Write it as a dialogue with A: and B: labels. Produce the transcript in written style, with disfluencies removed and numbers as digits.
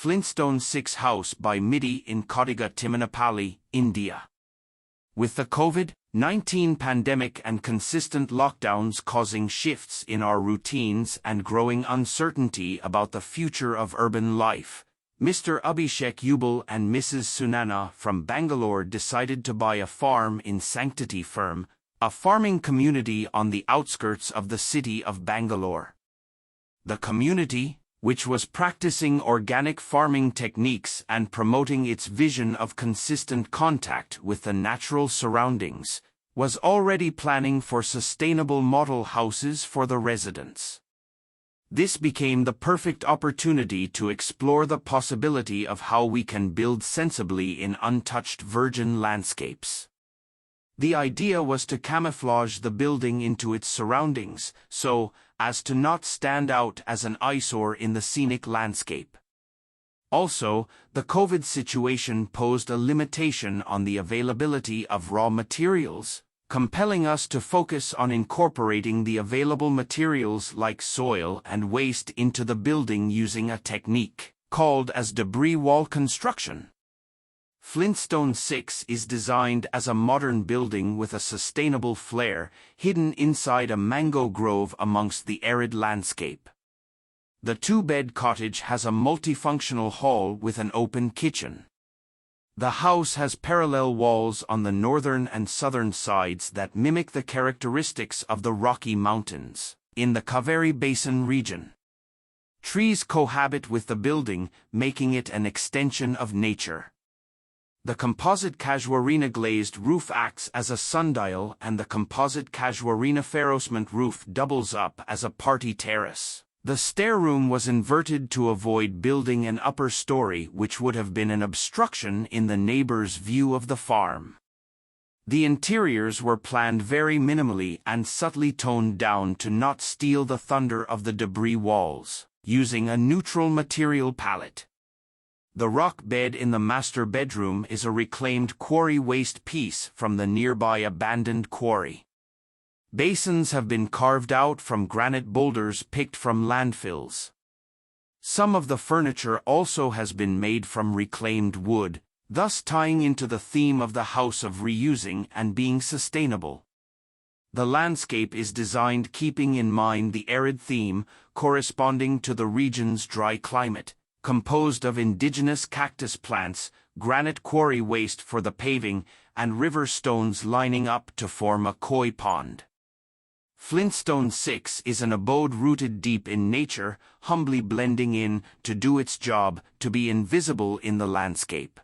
A: Flintstone6 house by Mitti in KODIGA Timmanapalli, India. With the COVID-19 pandemic and consistent lockdowns causing shifts in our routines and growing uncertainty about the future of urban life, Mr. Abhishek Ubale and Mrs. Sunaina from Bangalore decided to buy a farm in Sanctity Ferme, a farming community on the outskirts of the city of Bangalore. The community, which was practicing organic farming techniques and promoting its vision of consistent contact with the natural surroundings, was already planning for sustainable model houses for the residents. This became the perfect opportunity to explore the possibility of how we can build sensibly in untouched virgin landscapes. The idea was to camouflage the building into its surroundings, so as to not stand out as an eyesore in the scenic landscape. Also, the COVID situation posed a limitation on the availability of raw materials, compelling us to focus on incorporating the available materials like soil and waste into the building using a technique called as debris wall construction. Flintstone6 is designed as a modern building with a sustainable flair, hidden inside a mango grove amongst the arid landscape. The two-bed cottage has a multifunctional hall with an open kitchen. The house has parallel walls on the northern and southern sides that mimic the characteristics of the Rocky Mountains in the Kaveri Basin region. Trees cohabit with the building, making it an extension of nature. The composite casuarina glazed roof acts as a sundial, and the composite casuarina ferrocement roof doubles up as a party terrace. The stair room was inverted to avoid building an upper story, which would have been an obstruction in the neighbor's view of the farm. The interiors were planned very minimally and subtly toned down to not steal the thunder of the debris walls, using a neutral material palette. The rock bed in the master bedroom is a reclaimed quarry waste piece from the nearby abandoned quarry. Basins have been carved out from granite boulders picked from landfills. Some of the furniture also has been made from reclaimed wood, thus tying into the theme of the house of reusing and being sustainable. The landscape is designed keeping in mind the arid theme, corresponding to the region's dry climate, composed of indigenous cactus plants, granite quarry waste for the paving, and river stones lining up to form a koi pond. Flintstone6 is an abode rooted deep in nature, humbly blending in to do its job, to be invisible in the landscape.